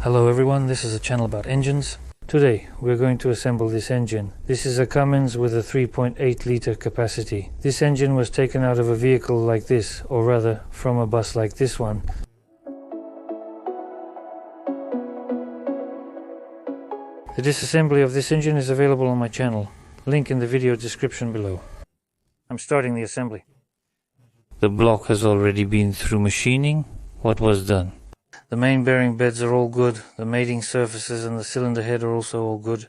Hello everyone, this is a channel about engines. Today we're going to assemble this engine. This is a Cummins with a 3.8 litre capacity. This engine was taken out of a vehicle like this, or rather from a bus like this one. The disassembly of this engine is available on my channel. Link in the video description below. I'm starting the assembly. The block has already been through machining. What was done? The main bearing beds are all good, the mating surfaces and the cylinder head are also all good.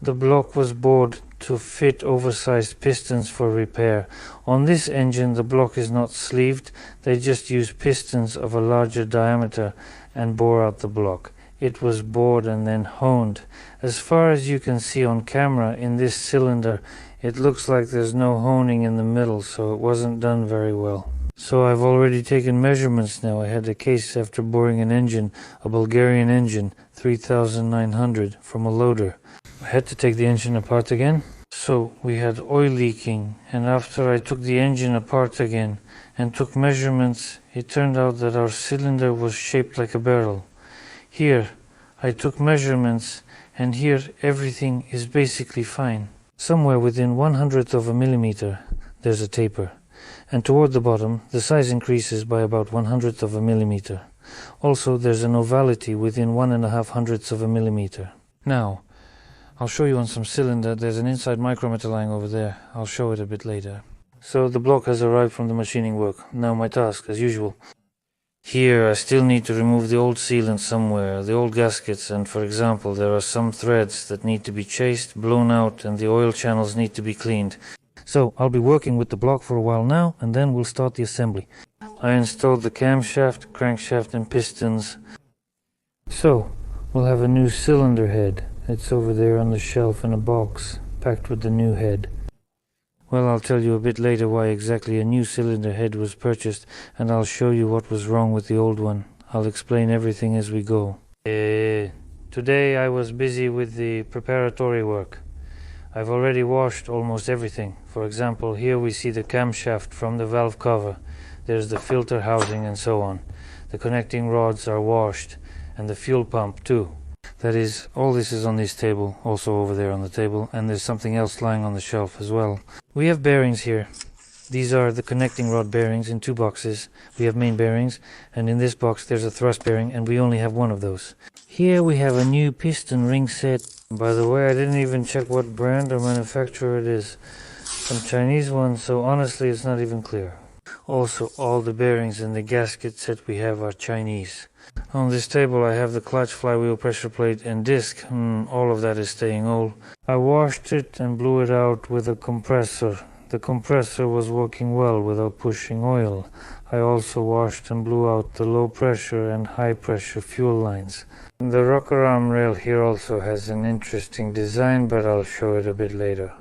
The block was bored to fit oversized pistons for repair. On this engine the block is not sleeved, they just use pistons of a larger diameter and bore out the block. It was bored and then honed. As far as you can see on camera in this cylinder, it looks like there's no honing in the middle, so it wasn't done very well. So I've already taken measurements now. I had a case after boring an engine, a Bulgarian engine, 3900 from a loader. I had to take the engine apart again. So we had oil leaking, and after I took the engine apart again and took measurements, it turned out that our cylinder was shaped like a barrel. Here I took measurements, and here everything is basically fine. Somewhere within 1/100th of a millimeter there's a taper. And toward the bottom, the size increases by about 1/100th of a millimeter. Also, there's an ovality within 1.5 of a millimeter. Now, I'll show you on some cylinder. There's an inside micrometer lying over there. I'll show it a bit later. So the block has arrived from the machining work. Now my task, as usual. Here, I still need to remove the old sealant somewhere, the old gaskets, and for example, there are some threads that need to be chased, blown out, and the oil channels need to be cleaned. So I'll be working with the block for a while now, and then we'll start the assembly. I installed the camshaft, crankshaft and pistons. So we'll have a new cylinder head. It's over there on the shelf in a box, packed with the new head. Well, I'll tell you a bit later why exactly a new cylinder head was purchased, and I'll show you what was wrong with the old one. I'll explain everything as we go. Today I was busy with the preparatory work. I've already washed almost everything. For example, here we see the camshaft from the valve cover. There's the filter housing and so on. The connecting rods are washed, and the fuel pump too. That is, all this is on this table, also over there on the table, and there's something else lying on the shelf as well. We have bearings here. These are the connecting rod bearings in 2 boxes. We have main bearings, and in this box there's a thrust bearing, and we only have one of those. Here we have a new piston ring set. By the way, I didn't even check what brand or manufacturer it is. Some Chinese one, so honestly it's not even clear. Also, all the bearings in the gasket set we have are Chinese. On this table I have the clutch, flywheel, pressure plate and disc. All of that is staying old. I washed it and blew it out with a compressor. The compressor was working well without pushing oil. I also washed and blew out the low pressure and high pressure fuel lines. The rocker arm rail here also has an interesting design, but I'll show it a bit later.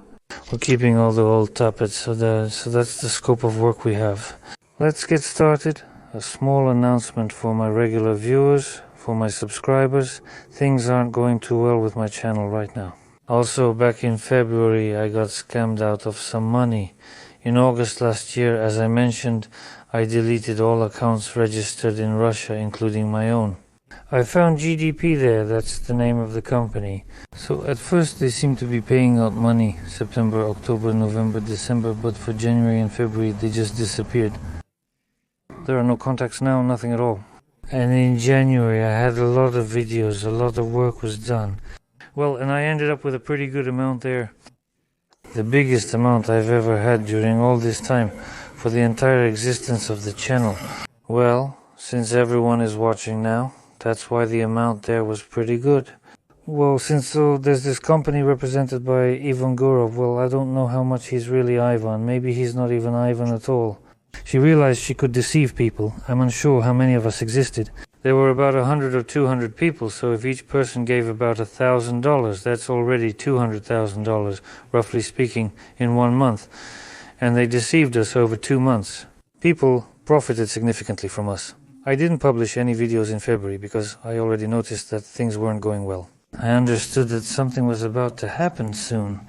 We're keeping all the old tappets, so that's the scope of work we have. Let's get started. A small announcement for my regular viewers, for my subscribers. Things aren't going too well with my channel right now. Also, back in February I got scammed out of some money. In August last year, as I mentioned, I deleted all accounts registered in Russia, including my own. I found GDP there, that's the name of the company. So at first they seemed to be paying out money, September, October, November, December, but for January and February they just disappeared. There are no contacts now, nothing at all. And in January I had a lot of videos, a lot of work was done. Well, and I ended up with a pretty good amount there. The biggest amount I've ever had during all this time, for the entire existence of the channel. Well, since everyone is watching now, that's why the amount there was pretty good. Well, since there's this company represented by Ivan Gurov, well, I don't know how much he's really Ivan. Maybe he's not even Ivan at all. She realized she could deceive people. I'm unsure how many of us existed. There were about 100 or 200 people, so if each person gave about $1,000, that's already $200,000, roughly speaking, in 1 month. And they deceived us over 2 months. People profited significantly from us. I didn't publish any videos in February because I already noticed that things weren't going well. I understood that something was about to happen soon.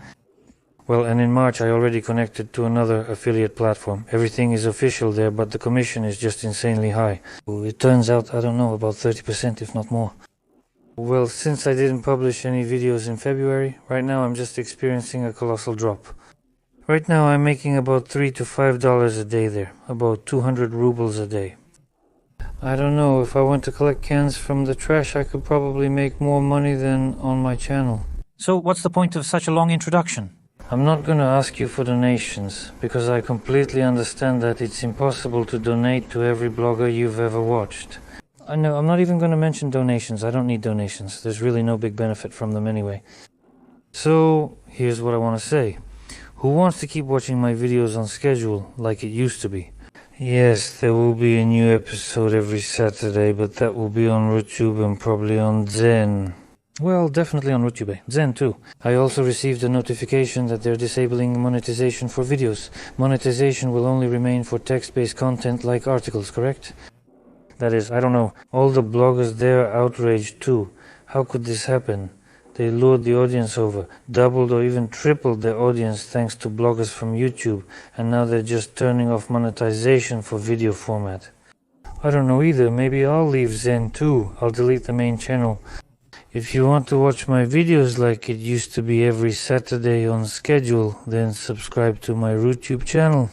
Well, and in March I already connected to another affiliate platform. Everything is official there, but the commission is just insanely high. It turns out, I don't know, about 30% if not more. Well, since I didn't publish any videos in February, right now I'm just experiencing a colossal drop. Right now I'm making about $3 to $5 a day there, about 200 rubles a day. I don't know, if I went to collect cans from the trash I could probably make more money than on my channel. So what's the point of such a long introduction? I'm not gonna ask you for donations, because I completely understand that it's impossible to donate to every blogger you've ever watched. I know, I'm not even gonna mention donations. I don't need donations. There's really no big benefit from them anyway. So, here's what I want to say. Who wants to keep watching my videos on schedule, like it used to be? Yes, there will be a new episode every Saturday, but that will be on YouTube and probably on Zen. Well, definitely on YouTube. Zen too. I also received a notification that they're disabling monetization for videos. Monetization will only remain for text-based content like articles, correct? That is, I don't know, all the bloggers there are outraged too. How could this happen? They lured the audience over, doubled or even tripled their audience thanks to bloggers from YouTube, and now they're just turning off monetization for video format. I don't know either, maybe I'll leave Zen too. I'll delete the main channel. If you want to watch my videos like it used to be every Saturday on schedule, then subscribe to my RootTube channel.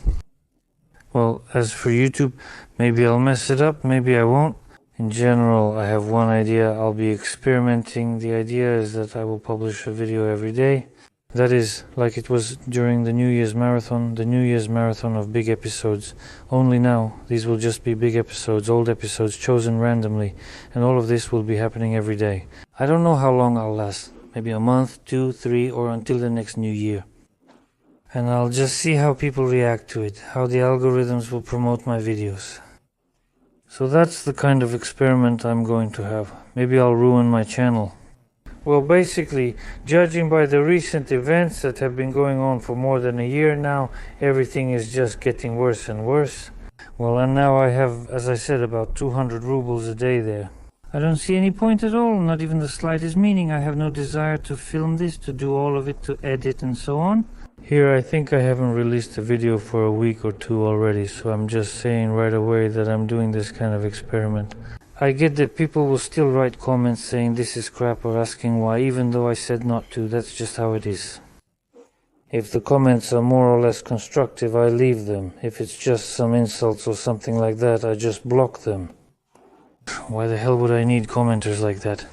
Well, as for YouTube, maybe I'll mess it up, maybe I won't. In general, I have one idea. I'll be experimenting. The idea is that I will publish a video every day. That is, like it was during the New Year's Marathon, the New Year's Marathon of big episodes. Only now, these will just be big episodes, old episodes chosen randomly, and all of this will be happening every day. I don't know how long I'll last. Maybe a month, 2, 3, or until the next New Year. And I'll just see how people react to it, how the algorithms will promote my videos. So that's the kind of experiment I'm going to have. Maybe I'll ruin my channel. Well, basically, judging by the recent events that have been going on for more than a year now, everything is just getting worse and worse. Well, and now I have, as I said, about 200 rubles a day there. I don't see any point at all, not even the slightest meaning. I have no desire to film this, to do all of it, to edit and so on. Here I think I haven't released a video for a week or two already, so I'm just saying right away that I'm doing this kind of experiment. I get that people will still write comments saying this is crap or asking why, even though I said not to. That's just how it is. If the comments are more or less constructive, I leave them. If it's just some insults or something like that, I just block them. Why the hell would I need commenters like that?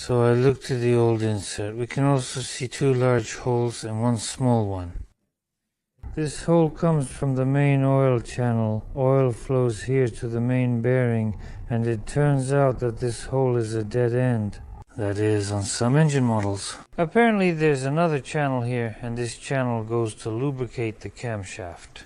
So I looked at the old insert. We can also see 2 large holes and 1 small one. This hole comes from the main oil channel. Oil flows here to the main bearing, and it turns out that this hole is a dead end. That is, on some engine models. Apparently there's another channel here, and this channel goes to lubricate the camshaft.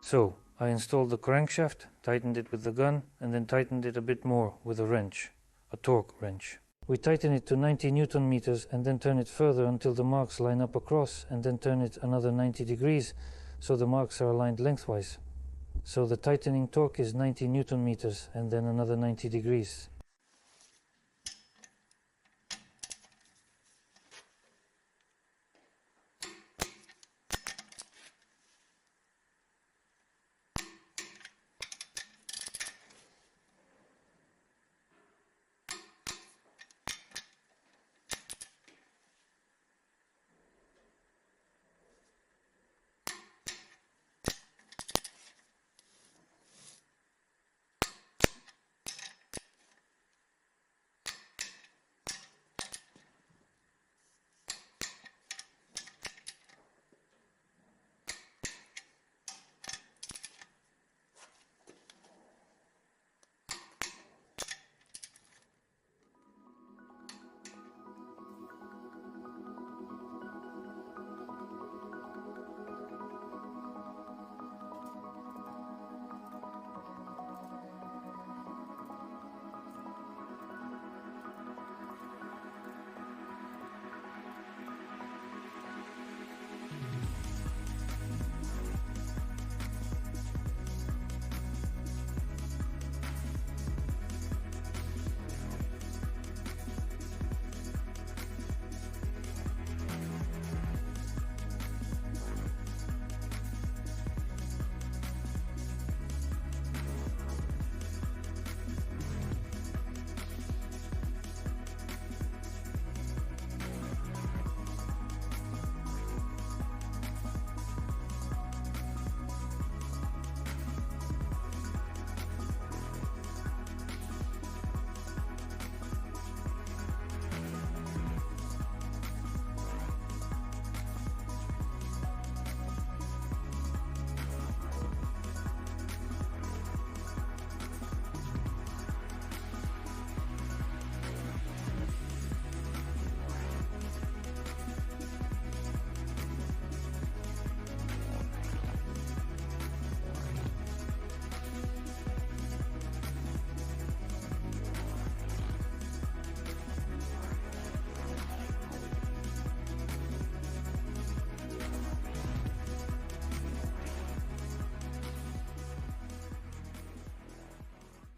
So, I installed the crankshaft, tightened it with the gun, and then tightened it a bit more with a wrench, a torque wrench. We tighten it to 90 Newton meters and then turn it further until the marks line up across, and then turn it another 90 degrees so the marks are aligned lengthwise. So the tightening torque is 90 Newton meters and then another 90 degrees.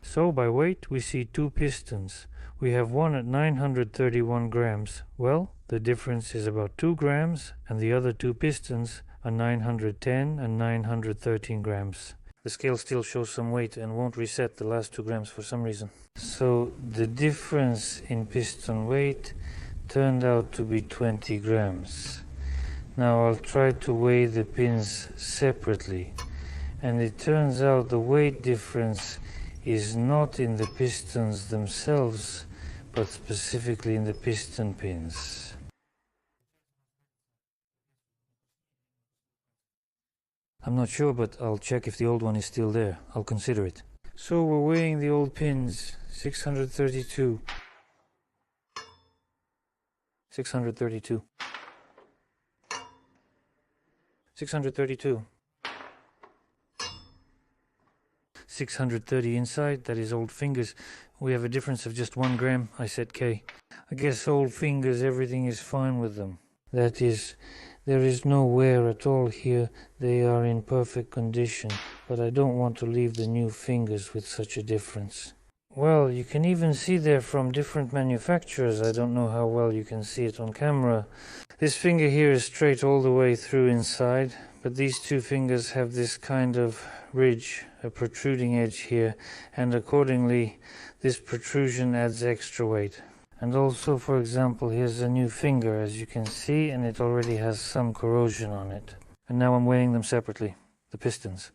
So by weight we see 2 pistons. We have one at 931 grams. Well, the difference is about 2 grams, and the other 2 pistons are 910 and 913 grams. The scale still shows some weight and won't reset the last 2 grams for some reason. So the difference in piston weight turned out to be 20 grams. Now I'll try to weigh the pins separately, and it turns out the weight difference is not in the pistons themselves, but specifically in the piston pins. I'm not sure, but I'll check if the old one is still there. I'll consider it. So we're weighing the old pins. 632. 632. 632. 630 inside, that is old fingers. We have a difference of just 1 gram. I said K. I guess old fingers, everything is fine with them. That is, there is no wear at all here. They are in perfect condition, but I don't want to leave the new fingers with such a difference. Well, you can even see they're from different manufacturers. I don't know how well you can see it on camera. This finger here is straight all the way through inside, but these 2 fingers have this kind of ridge, a protruding edge here, and accordingly this protrusion adds extra weight. And also, for example, here's a new finger, as you can see, and it already has some corrosion on it. And now I'm weighing them separately, the pistons.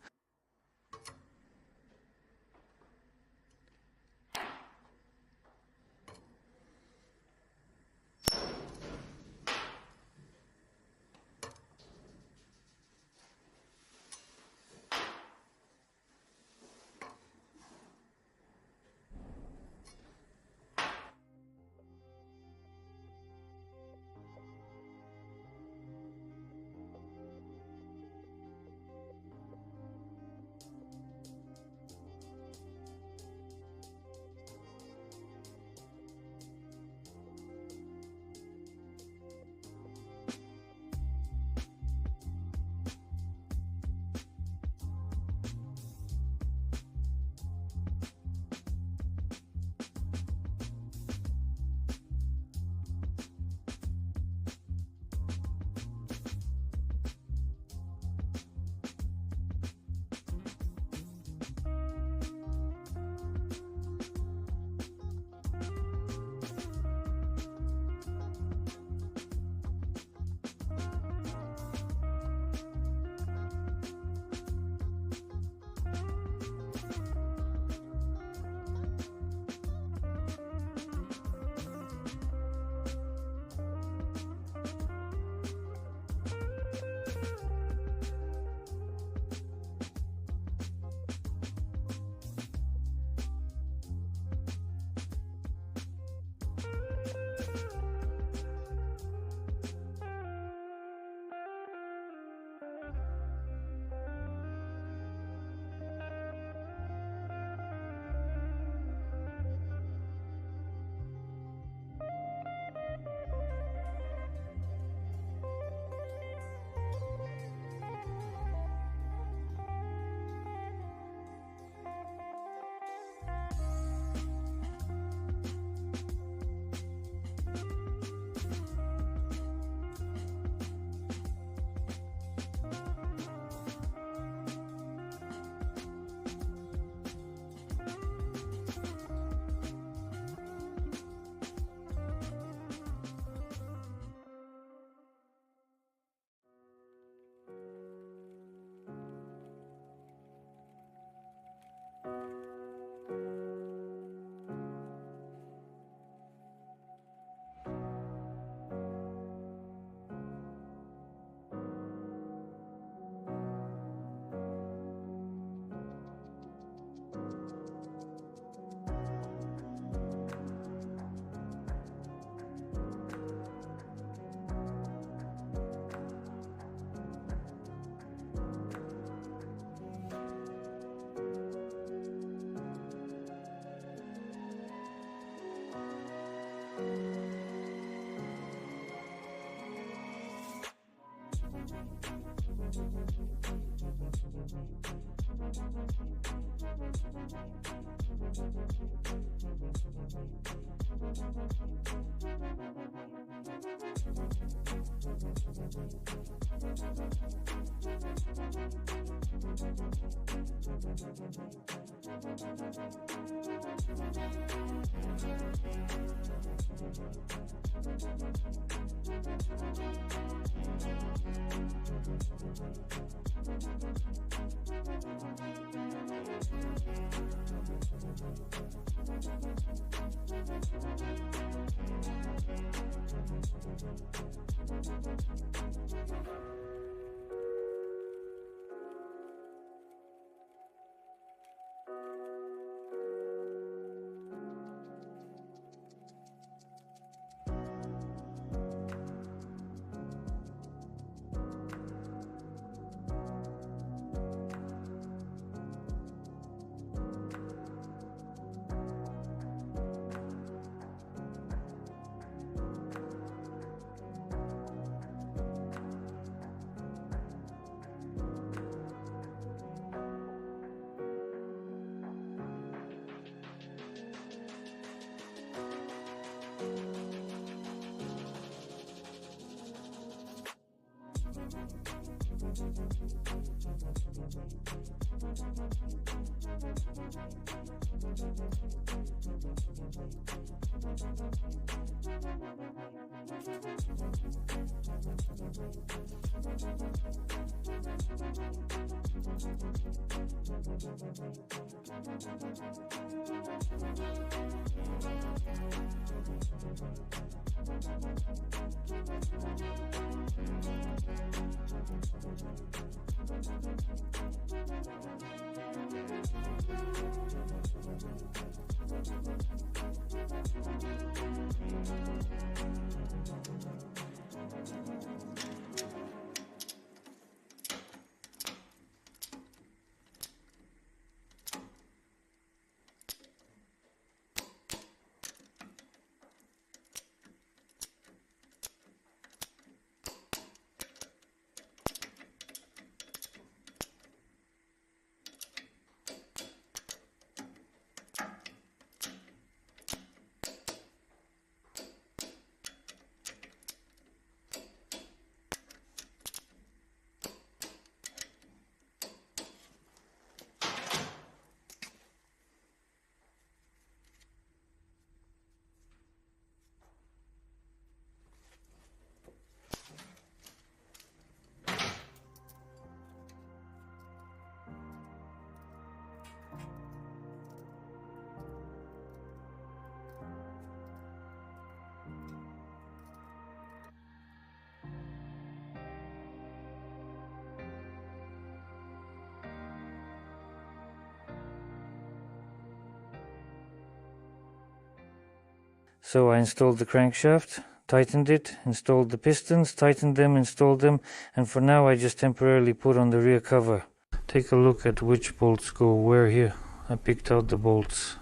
So I installed the crankshaft, tightened it, installed the pistons, tightened them, installed them, and for now I just temporarily put on the rear cover. Take a look at which bolts go where here. I picked out the bolts.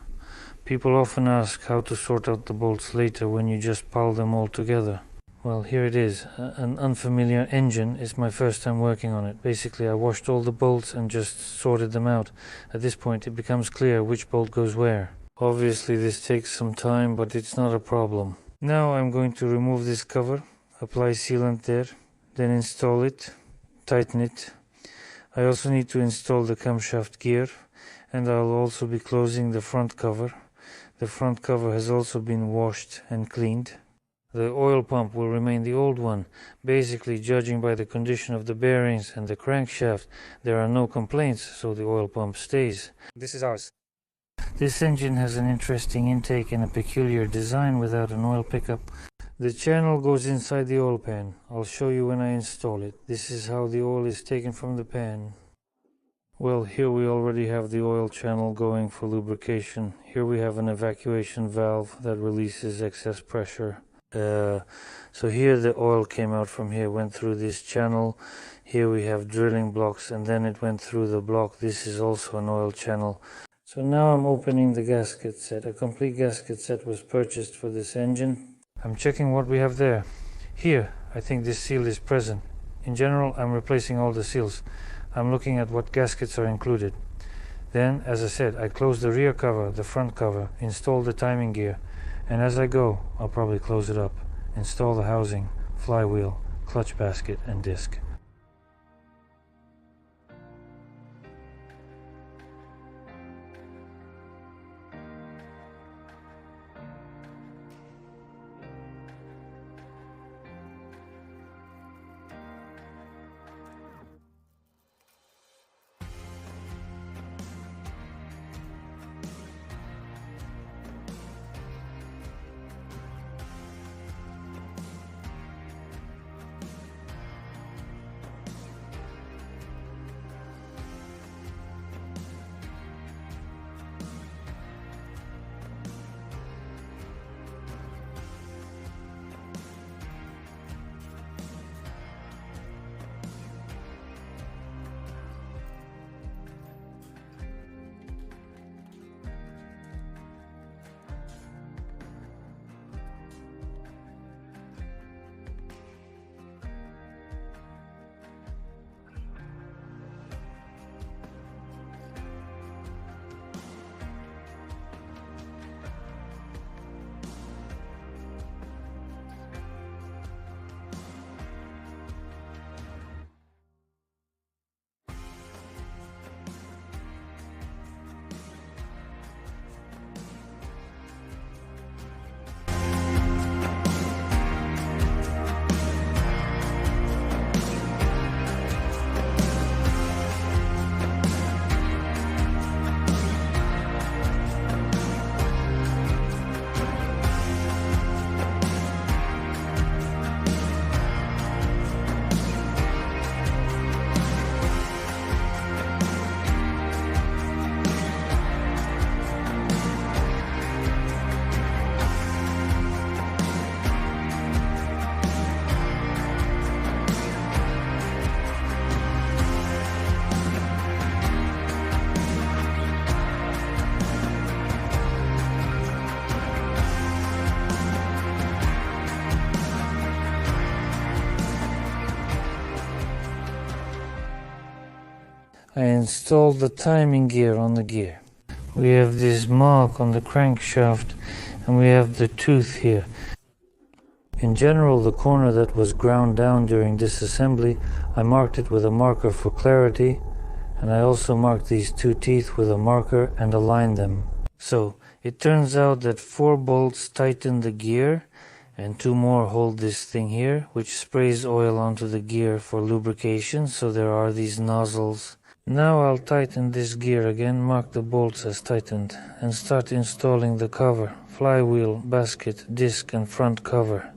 People often ask how to sort out the bolts later when you just pile them all together. Well, here it is. An unfamiliar engine is my first time working on it. Basically, I washed all the bolts and just sorted them out. At this point, it becomes clear which bolt goes where. Obviously, this takes some time, but it's not a problem. Now I'm going to remove this cover, apply sealant there, then install it, tighten it. I also need to install the camshaft gear, and I'll also be closing the front cover. The front cover has also been washed and cleaned. The oil pump will remain the old one. Basically, judging by the condition of the bearings and the crankshaft, there are no complaints, so the oil pump stays. This is ours. This engine has an interesting intake and a peculiar design without an oil pickup. The channel goes inside the oil pan. I'll show you when I install it. This is how the oil is taken from the pan. Well, here we already have the oil channel going for lubrication. Here we have an evacuation valve that releases excess pressure. So here the oil came out from here, went through this channel. Here we have drilling blocks, and then it went through the block. This is also an oil channel. So now I'm opening the gasket set. A complete gasket set was purchased for this engine. I'm checking what we have there. Here, I think this seal is present. In general, I'm replacing all the seals. I'm looking at what gaskets are included. Then, as I said, I close the rear cover, the front cover, install the timing gear, and as I go, I'll probably close it up, install the housing, flywheel, clutch basket, and disc. I installed the timing gear on the gear. We have this mark on the crankshaft, and we have the tooth here. In general, the corner that was ground down during disassembly, I marked it with a marker for clarity, and I also marked these two teeth with a marker and aligned them. So, it turns out that 4 bolts tighten the gear, and 2 more hold this thing here, which sprays oil onto the gear for lubrication, so there are these nozzles. Now I'll tighten this gear again, mark the bolts as tightened, and start installing the cover, flywheel, basket, disc and front cover.